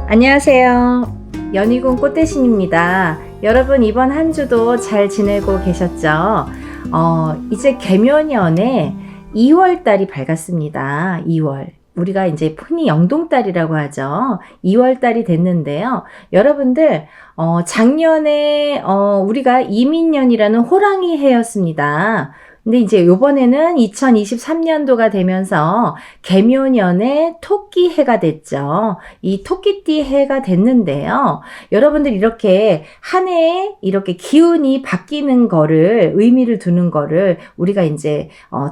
안녕하세요. 연희군 꽃대신입니다. 여러분 이번 한 주도 잘 지내고 계셨죠? 이제 개묘년에 2월달이 밝았습니다. 2월. 우리가 이제 흔히 영동달이라고 하죠. 2월달이 됐는데요. 여러분들 작년에 우리가 이민년이라는 호랑이 해였습니다. 근데 이제 요번에는 2023년도가 되면서 개묘년에 토끼 해가 됐죠. 이 토끼띠 해가 됐는데요. 여러분들 이렇게 한 해에 이렇게 기운이 바뀌는 거를, 의미를 두는 거를 우리가 이제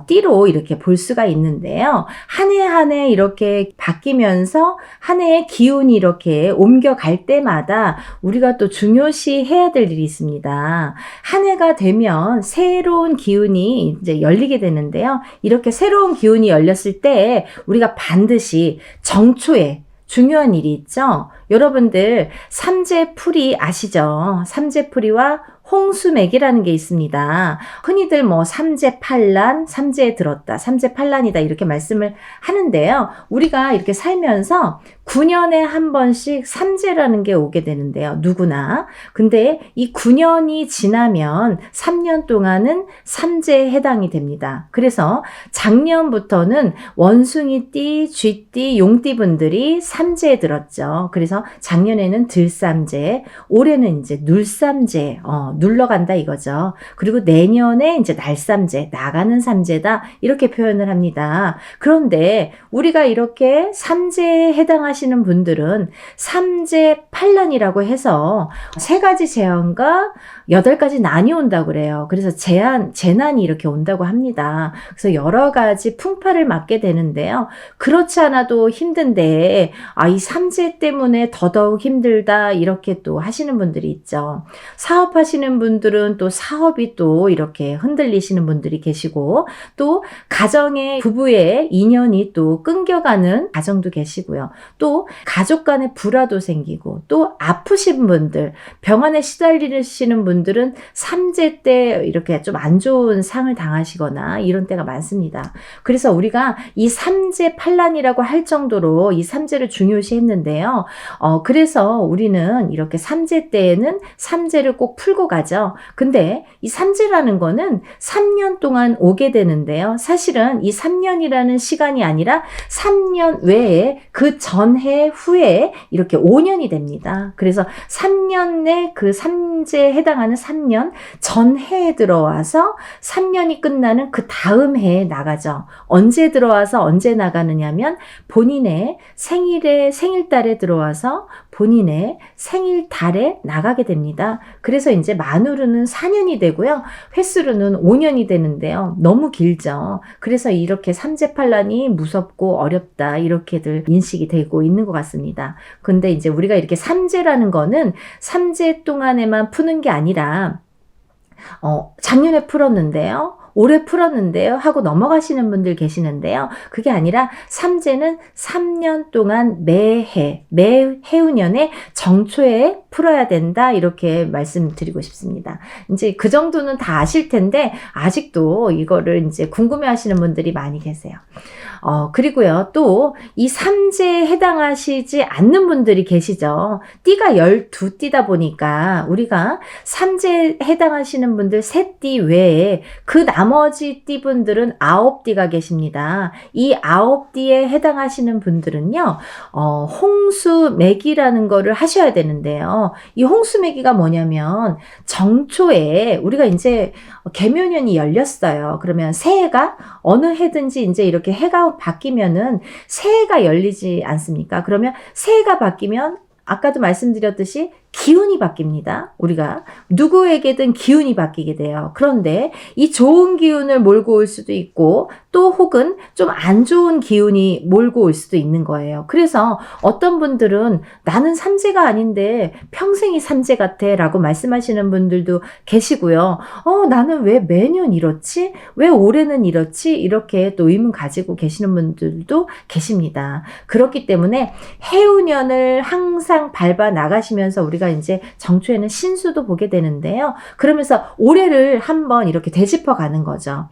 띠로 이렇게 볼 수가 있는데요. 한 해 한 해 이렇게 바뀌면서 한 해의 기운이 이렇게 옮겨갈 때마다 우리가 또 중요시 해야 될 일이 있습니다. 한 해가 되면 새로운 기운이 이제 열리게 되는데요. 이렇게 새로운 기운이 열렸을 때 우리가 반드시 정초에 중요한 일이 있죠. 여러분들 삼재풀이 아시죠? 삼재풀이와 홍수맥이라는 게 있습니다. 흔히들 뭐 삼재팔란, 삼재에 들었다, 삼재팔란이다 이렇게 말씀을 하는데요. 우리가 이렇게 살면서 9년에 한 번씩 삼재라는 게 오게 되는데요. 누구나. 근데 이 9년이 지나면 3년 동안은 삼재에 해당이 됩니다. 그래서 작년부터는 원숭이띠, 쥐띠, 용띠 분들이 삼재에 들었죠. 그래서 작년에는 들삼재, 올해는 이제 눌삼재, 눌러간다 이거죠. 그리고 내년에 이제 날삼재, 나가는 삼재다 이렇게 표현을 합니다. 그런데 우리가 이렇게 삼재에 해당하시는 분들은 삼재팔란이라고 해서 3가지 재앙과 8가지 난이 온다고 그래요. 그래서 재난이 이렇게 온다고 합니다. 그래서 여러 가지 풍파를 맞게 되는데요. 그렇지 않아도 힘든데 이 삼재 때문에 더더욱 힘들다 이렇게 또 하시는 분들이 있죠. 사업하시는 분들은 또 사업이 또 이렇게 흔들리시는 분들이 계시고 또 가정의 부부의 인연이 또 끊겨가는 가정도 계시고요. 또 가족 간의 불화도 생기고 또 아프신 분들, 병원에 시달리시는 분들은 삼재 때 이렇게 좀 안 좋은 상을 당하시거나 이런 때가 많습니다. 그래서 우리가 이 삼재팔란이라고 할 정도로 이 삼재를 중요시 했는데요. 그래서 우리는 이렇게 삼재 때에는 삼재를 꼭 풀고 가죠. 근데 이 삼재라는 거는 3년 동안 오게 되는데요. 사실은 이 3년이라는 시간이 아니라 3년 외에 그 전해 후에 이렇게 5년이 됩니다. 그래서 3년 내 그 삼재에 해당하는 3년 전해에 들어와서 3년이 끝나는 그 다음 해에 나가죠. 언제 들어와서 언제 나가느냐면 본인의 생일달에 들어와서 본인의 생일달에 나가게 됩니다. 그래서 이제 만으로는 4년이 되고요. 횟수로는 5년이 되는데요. 너무 길죠. 그래서 이렇게 삼재팔란이 무섭고 어렵다 이렇게들 인식이 되고 있는 것 같습니다. 근데 이제 우리가 이렇게 삼재라는 거는 삼재 동안에만 푸는 게 아니라 작년에 풀었는데요. 올해 풀었는데요 하고 넘어가시는 분들 계시는데요. 그게 아니라 삼재는 3년 동안 매 해운년에 정초에 풀어야 된다 이렇게 말씀드리고 싶습니다. 이제 그 정도는 다 아실 텐데 아직도 이거를 이제 궁금해 하시는 분들이 많이 계세요. 그리고요 또 이 삼재에 해당하시지 않는 분들이 계시죠. 띠가 12띠다 보니까 우리가 삼재에 해당하시는 분들 3띠 외에 그 나머지 띠분들은 9띠가 계십니다. 이 9띠에 해당하시는 분들은요 홍수매기라는 거를 하셔야 되는데요. 이 홍수매기가 뭐냐면 정초에 우리가 이제 개묘년이 열렸어요. 그러면 새해가 어느 해든지 이제 이렇게 해가 바뀌면은 새해가 열리지 않습니까? 그러면 새해가 바뀌면 아까도 말씀드렸듯이 기운이 바뀝니다. 우리가 누구에게든 기운이 바뀌게 돼요. 그런데 이 좋은 기운을 몰고 올 수도 있고 또 혹은 좀 안 좋은 기운이 몰고 올 수도 있는 거예요. 그래서 어떤 분들은 나는 삼재가 아닌데 평생이 삼재 같아 라고 말씀하시는 분들도 계시고요. 나는 왜 매년 이렇지? 왜 올해는 이렇지? 이렇게 또 의문 가지고 계시는 분들도 계십니다. 그렇기 때문에 해운년을 항상 밟아 나가시면서 우리가 이제 정초에는 신수도 보게 되는데요. 그러면서 올해를 한번 이렇게 되짚어 가는 거죠.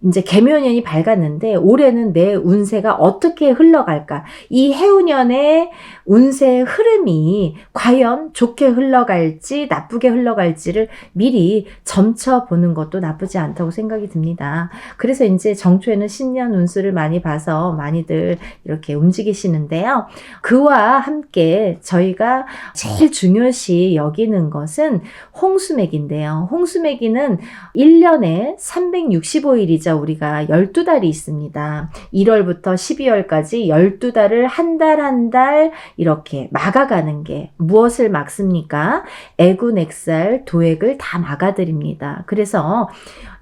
이제 개묘년이 밝았는데 올해는 내 운세가 어떻게 흘러갈까? 이 해운년의 운세의 흐름이 과연 좋게 흘러갈지 나쁘게 흘러갈지를 미리 점쳐보는 것도 나쁘지 않다고 생각이 듭니다. 그래서 이제 정초에는 신년 운수를 많이 봐서 많이들 이렇게 움직이시는데요. 그와 함께 저희가 제일 중요시 여기는 것은 홍수매기인데요. 홍수매기는 1년에 365일이죠. 우리가 12달이 있습니다. 1월부터 12월까지 12달을 한 달 한 달 이렇게 막아가는 게 무엇을 막습니까? 애군액살, 도액을 다 막아드립니다. 그래서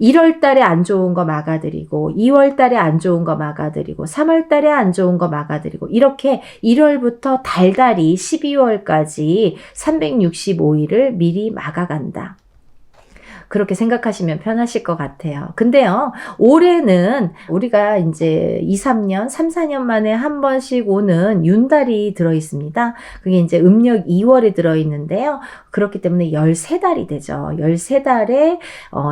1월 달에 안 좋은 거 막아드리고 2월 달에 안 좋은 거 막아드리고 3월 달에 안 좋은 거 막아드리고 이렇게 1월부터 달달이 12월까지 365일을 미리 막아간다. 그렇게 생각하시면 편하실 것 같아요. 근데요, 올해는 우리가 이제 2, 3년, 3, 4년 만에 한 번씩 오는 윤달이 들어있습니다. 그게 이제 음력 2월에 들어있는데요. 그렇기 때문에 13달이 되죠. 13달의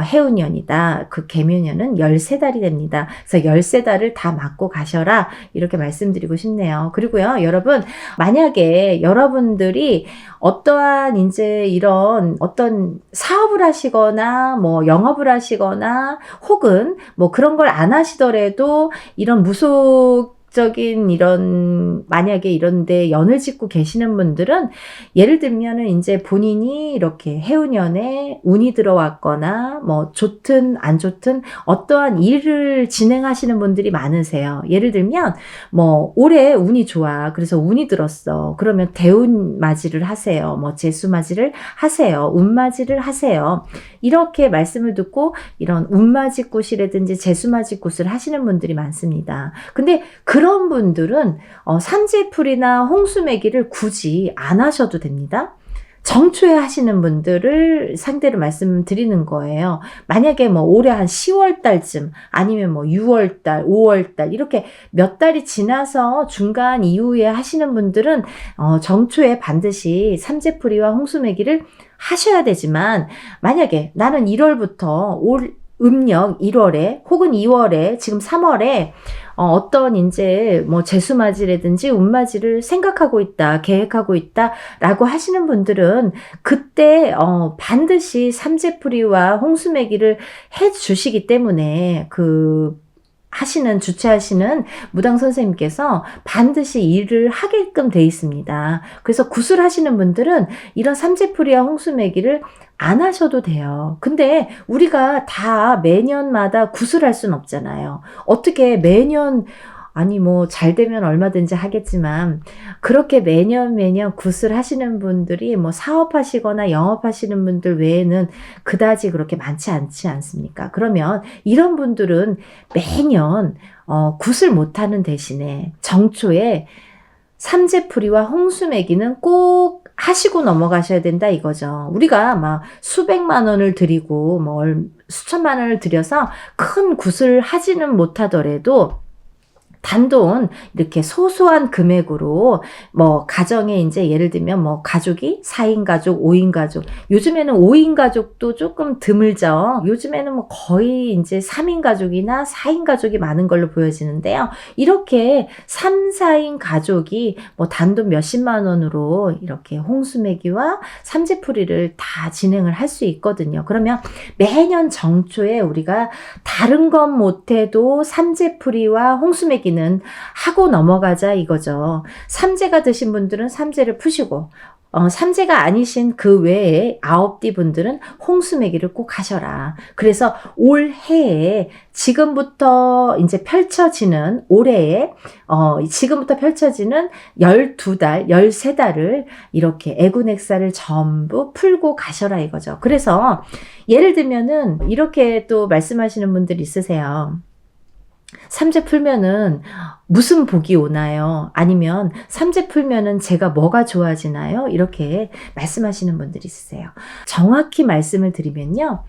해운년이다. 그 개묘년은 13달이 됩니다. 그래서 13달을 다 맞고 가셔라. 이렇게 말씀드리고 싶네요. 그리고요, 여러분, 만약에 여러분들이 어떠한 이제 이런 어떤 사업을 하시거나 뭐 영업을 하시거나 혹은 뭐 그런 걸 안 하시더라도 이런 무속적인 이런 만약에 이런데 연을 짓고 계시는 분들은 예를 들면은 이제 본인이 이렇게 해운년에 운이 들어왔거나 뭐 좋든 안 좋든 어떠한 일을 진행하시는 분들이 많으세요. 예를 들면 뭐 올해 운이 좋아. 그래서 운이 들었어. 그러면 대운 맞이를 하세요. 뭐 재수 맞이를 하세요. 운 맞이를 하세요. 이렇게 말씀을 듣고 이런 운맞이굿이라든지 재수맞이굿을 하시는 분들이 많습니다. 근데 그런 분들은 삼재풀이나 홍수매기를 굳이 안 하셔도 됩니다. 정초에 하시는 분들을 상대로 말씀드리는 거예요. 만약에 뭐 올해 한 10월 달쯤 아니면 뭐 6월 달, 5월 달 이렇게 몇 달이 지나서 중간 이후에 하시는 분들은 정초에 반드시 삼재풀이와 홍수매기를 하셔야 되지만 만약에 나는 1월부터 올 음력 1월에 혹은 2월에 지금 3월에 어떤 이제 뭐 재수맞이라든지 운맞이를 생각하고 있다, 계획하고 있다라고 하시는 분들은 그때 반드시 삼재풀이와 홍수매기를 해 주시기 때문에 주최하시는 무당 선생님께서 반드시 일을 하게끔 돼 있습니다. 그래서 구슬하시는 분들은 이런 삼재풀이와 홍수매기를 안 하셔도 돼요. 근데 우리가 다 매년마다 구슬할 순 없잖아요. 어떻게 매년 아니 뭐 잘 되면 얼마든지 하겠지만 그렇게 매년 구슬하시는 분들이 뭐 사업하시거나 영업하시는 분들 외에는 그다지 그렇게 많지 않지 않습니까? 그러면 이런 분들은 매년 구슬 못하는 대신에 정초에 삼재풀이와 홍수매기는 꼭 하시고 넘어가셔야 된다 이거죠. 우리가 막 수백만 원을 드리고 뭐 수천만 원을 들여서 큰 구슬 하지는 못하더라도 단돈 이렇게 소소한 금액으로 뭐 가정에 이제 예를 들면 뭐 가족이 4인 가족, 5인 가족 요즘에는 5인 가족도 조금 드물죠. 요즘에는 뭐 거의 이제 3인 가족이나 4인 가족이 많은 걸로 보여지는데요. 이렇게 3, 4인 가족이 뭐 단돈 몇십만 원으로 이렇게 홍수매기와 삼재풀이를 다 진행을 할 수 있거든요. 그러면 매년 정초에 우리가 다른 건 못해도 삼재풀이와 홍수매기 는 하고 넘어가자 이거죠. 삼재가 드신 분들은 삼재를 푸시고 삼재가 아니신 그 외에 9띠 분들은 홍수매기를 꼭 하셔라. 그래서 올해에 지금부터 이제 펼쳐지는 올해에 지금부터 펼쳐지는 12달, 13달을 이렇게 애군액살을 전부 풀고 가셔라 이거죠. 그래서 예를 들면은 이렇게 또 말씀하시는 분들이 있으세요. 삼재 풀면은 무슨 복이 오나요? 아니면 삼재 풀면은 제가 뭐가 좋아지나요? 이렇게 말씀하시는 분들이 있으세요. 정확히 말씀을 드리면요.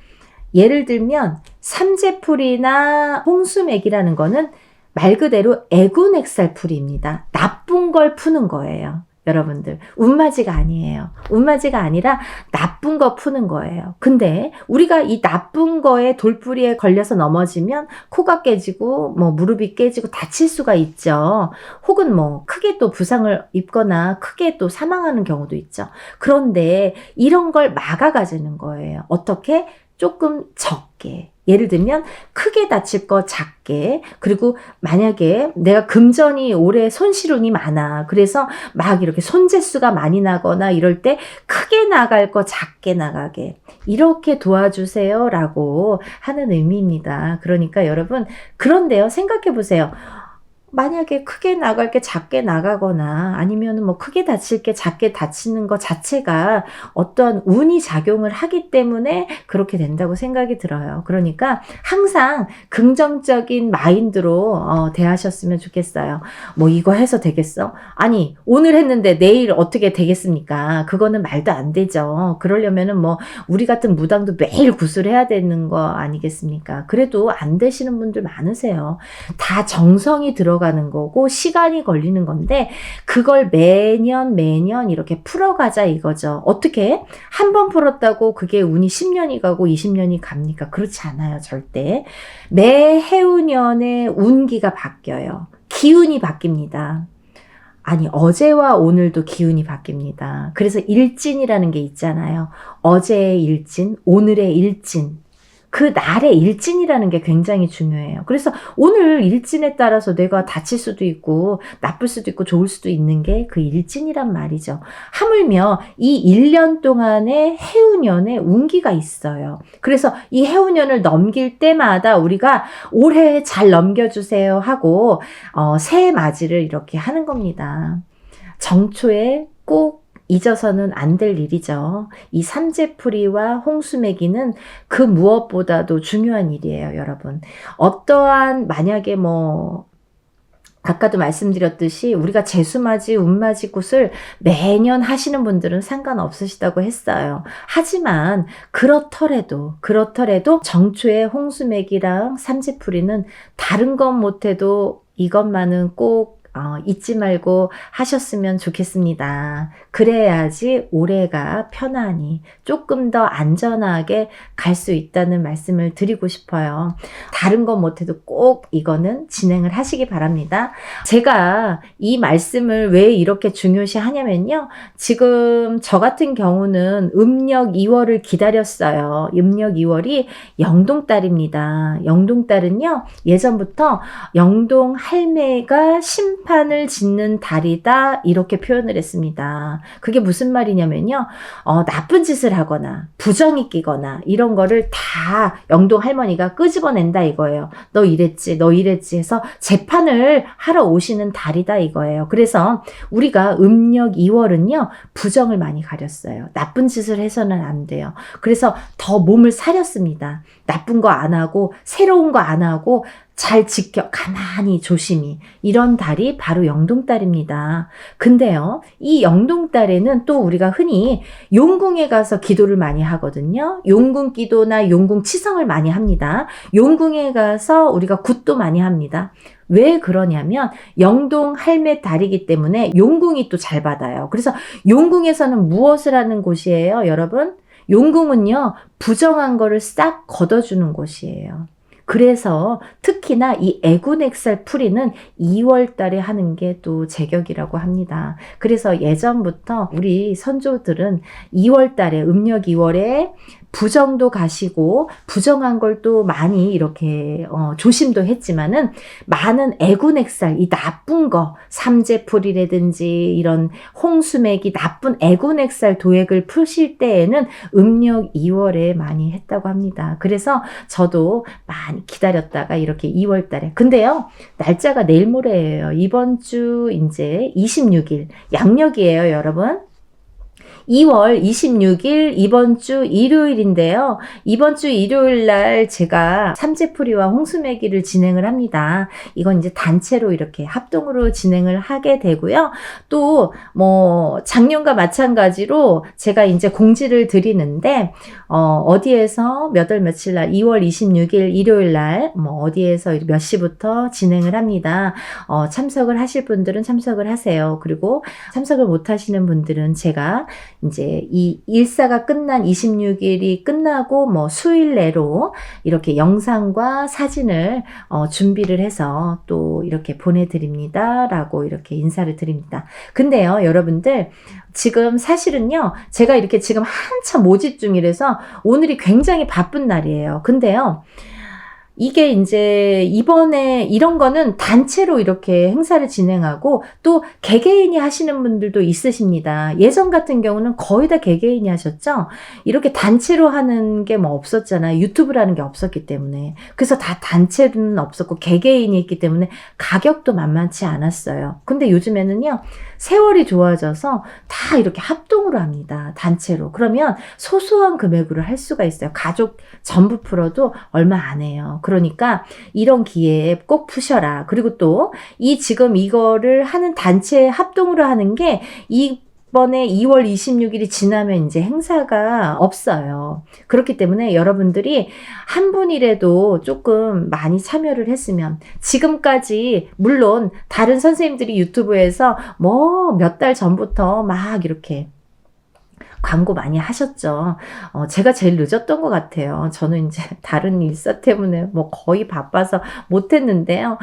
예를 들면 삼재풀이나 홍수매기라는 거는 말 그대로 애군액살풀이입니다. 나쁜 걸 푸는 거예요. 여러분들, 운맞이가 아니에요. 운맞이가 아니라 나쁜 거 푸는 거예요. 근데 우리가 이 나쁜 거에 돌부리에 걸려서 넘어지면 코가 깨지고 뭐 무릎이 깨지고 다칠 수가 있죠. 혹은 뭐 크게 또 부상을 입거나 크게 또 사망하는 경우도 있죠. 그런데 이런 걸 막아가자는 거예요. 어떻게? 조금 적게. 예를 들면 크게 다칠 거 작게, 그리고 만약에 내가 금전이 올해 손실운이 많아, 그래서 막 이렇게 손재수가 많이 나거나 이럴 때 크게 나갈 거 작게 나가게 이렇게 도와주세요 라고 하는 의미입니다. 그러니까 여러분, 그런데요, 생각해 보세요. 만약에 크게 나갈 게 작게 나가거나 아니면 뭐 크게 다칠 게 작게 다치는 것 자체가 어떤 운이 작용을 하기 때문에 그렇게 된다고 생각이 들어요. 그러니까 항상 긍정적인 마인드로 대하셨으면 좋겠어요. 뭐 이거 해서 되겠어? 아니, 오늘 했는데 내일 어떻게 되겠습니까? 그거는 말도 안 되죠. 그러려면은 뭐 우리 같은 무당도 매일 구슬해야 되는 거 아니겠습니까? 그래도 안 되시는 분들 많으세요. 다 정성이 들어가는 거고 시간이 걸리는 건데 그걸 매년 이렇게 풀어가자 이거죠. 어떻게? 한 번 풀었다고 그게 운이 10년이 가고 20년이 갑니까? 그렇지 않아요. 절대. 매 해운년의 운기가 바뀌어요. 기운이 바뀝니다. 아니, 어제와 오늘도 기운이 바뀝니다. 그래서 일진이라는 게 있잖아요. 어제의 일진, 오늘의 일진. 그 날의 일진이라는 게 굉장히 중요해요. 그래서 오늘 일진에 따라서 내가 다칠 수도 있고 나쁠 수도 있고 좋을 수도 있는 게 그 일진이란 말이죠. 하물며 이 1년 동안의 해운년에 운기가 있어요. 그래서 이 해운년을 넘길 때마다 우리가 올해 잘 넘겨주세요 하고 새해 맞이를 이렇게 하는 겁니다. 정초에 꼭 잊어서는 안 될 일이죠. 이 삼재풀이와 홍수매기는 그 무엇보다도 중요한 일이에요, 여러분. 어떠한 만약에 뭐 아까도 말씀드렸듯이 우리가 재수맞이, 운맞이 굿을 매년 하시는 분들은 상관없으시다고 했어요. 하지만 그렇더라도 정초의 홍수매기랑 삼재풀이는 다른 것 못해도 이것만은 꼭 잊지 말고 하셨으면 좋겠습니다. 그래야지 올해가 편안히 조금 더 안전하게 갈 수 있다는 말씀을 드리고 싶어요. 다른 건 못해도 꼭 이거는 진행을 하시기 바랍니다. 제가 이 말씀을 왜 이렇게 중요시 하냐면요. 지금 저 같은 경우는 음력 2월을 기다렸어요. 음력 2월이 영동달입니다. 영동달은요, 예전부터 영동 할매가 심판을 짓는 달이다 이렇게 표현을 했습니다. 그게 무슨 말이냐면요, 나쁜 짓을 하거나 부정이 끼거나 이런 거를 다 영동 할머니가 끄집어낸다 이거예요. 너 이랬지 해서 재판을 하러 오시는 달이다 이거예요. 그래서 우리가 음력 2월은요 부정을 많이 가렸어요. 나쁜 짓을 해서는 안 돼요. 그래서 더 몸을 사렸습니다. 나쁜 거 안 하고 새로운 거 안 하고 잘 지켜 가만히 조심히, 이런 달이 바로 영동달입니다. 근데요, 이 영동달에는 또 우리가 흔히 용궁에 가서 기도를 많이 하거든요. 용궁 기도나 용궁 치성을 많이 합니다. 용궁에 가서 우리가 굿도 많이 합니다. 왜 그러냐면 영동 할매 달이기 때문에 용궁이 또 잘 받아요. 그래서 용궁에서는 무엇을 하는 곳이에요, 여러분? 용궁은요, 부정한 거를 싹 걷어주는 곳이에요. 그래서 특히나 이 애군액살 풀이는 2월 달에 하는 게 또 제격이라고 합니다. 그래서 예전부터 우리 선조들은 2월 달에, 음력 2월에 부정도 가시고 부정한 걸 또 많이 이렇게 조심도 했지만은 많은 애군액살, 이 나쁜 거, 삼재풀이라든지 이런 홍수맥이 나쁜 애군액살 도액을 푸실 때에는 음력 2월에 많이 했다고 합니다. 그래서 저도 많이 기다렸다가 이렇게 2월 달에. 근데요, 날짜가 내일 모레예요. 이번 주 이제 26일 양력이에요, 여러분. 2월 26일 이번 주 일요일인데요. 이번 주 일요일 날 제가 삼재풀이와 홍수매기를 진행을 합니다. 이건 이제 단체로 이렇게 합동으로 진행을 하게 되고요. 또 뭐 작년과 마찬가지로 제가 이제 공지를 드리는데 어디에서 몇 월 며칠 날 2월 26일 일요일 날 뭐 어디에서 몇 시부터 진행을 합니다. 참석을 하실 분들은 참석을 하세요. 그리고 참석을 못 하시는 분들은 제가 이제 이 일사가 끝난 26일이 끝나고 뭐 수일 내로 이렇게 영상과 사진을 준비를 해서 또 이렇게 보내드립니다. 라고 이렇게 인사를 드립니다. 근데요, 여러분들, 지금 사실은요, 제가 이렇게 지금 한참 모집 중이라서 오늘이 굉장히 바쁜 날이에요. 근데요, 이게 이제 이번에 이런 거는 단체로 이렇게 행사를 진행하고 또 개개인이 하시는 분들도 있으십니다. 예전 같은 경우는 거의 다 개개인이 하셨죠? 이렇게 단체로 하는 게 뭐 없었잖아요. 유튜브라는 게 없었기 때문에. 그래서 다 단체는 없었고 개개인이 있기 때문에 가격도 만만치 않았어요. 근데 요즘에는요, 세월이 좋아져서 다 이렇게 합동으로 합니다. 단체로. 그러면 소소한 금액으로 할 수가 있어요. 가족 전부 풀어도 얼마 안 해요. 그러니까 이런 기회에 꼭 푸셔라. 그리고 또 지금 이거를 하는 단체 합동으로 하는 게 이번에 2월 26일이 지나면 이제 행사가 없어요. 그렇기 때문에 여러분들이 한 분이라도 조금 많이 참여를 했으면, 지금까지 물론 다른 선생님들이 유튜브에서 뭐 몇 달 전부터 막 이렇게 광고 많이 하셨죠. 제가 제일 늦었던 것 같아요. 저는 이제 다른 일사 때문에 뭐 거의 바빠서 못했는데요.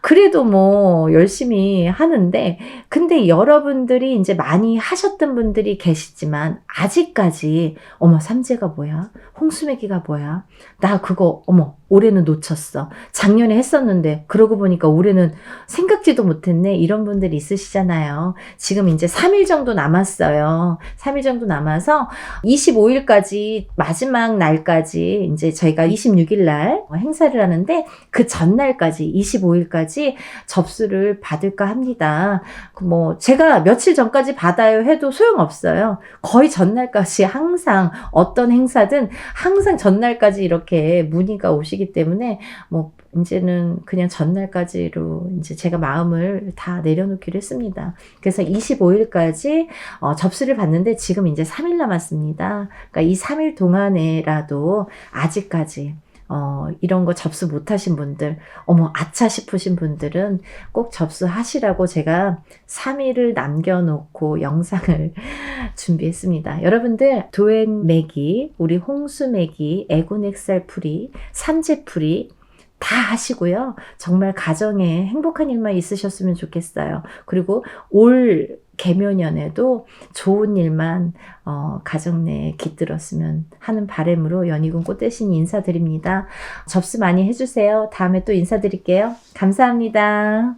그래도 뭐 열심히 하는데, 근데 여러분들이 이제 많이 하셨던 분들이 계시지만, 아직까지, 어머, 삼재가 뭐야? 홍수매기가 뭐야? 나 그거, 어머, 올해는 놓쳤어. 작년에 했었는데, 그러고 보니까 올해는 생각지도 못했네. 이런 분들이 있으시잖아요. 지금 이제 3일 정도 남았어요. 3일 정도 남아서 25일까지 마지막 날까지 이제 저희가 26일 날 행사를 하는데, 그 전날까지 25일까지 접수를 받을까 합니다. 뭐 제가 며칠 전까지 받아요 해도 소용없어요. 거의 전날까지 항상 어떤 행사든 항상 전날까지 이렇게 문의가 오시기 때문에 뭐 이제는 그냥 전날까지로 이제 제가 마음을 다 내려놓기로 했습니다. 그래서 25일까지 접수를 받는데 지금 이제 3일 남았습니다. 그러니까 이 3일 동안에라도 아직까지 이런 거 접수 못하신 분들, 어머, 아차 싶으신 분들은 꼭 접수하시라고 제가 3일을 남겨놓고 영상을 준비했습니다. 여러분들, 도액매기, 우리 홍수매기, 애군액살풀이, 삼재풀이 다 하시고요. 정말 가정에 행복한 일만 있으셨으면 좋겠어요. 그리고 올 개묘년에도 좋은 일만 가정 내에 깃들었으면 하는 바람으로 연희군 꽃대신이 인사드립니다. 접수 많이 해주세요. 다음에 또 인사드릴게요. 감사합니다.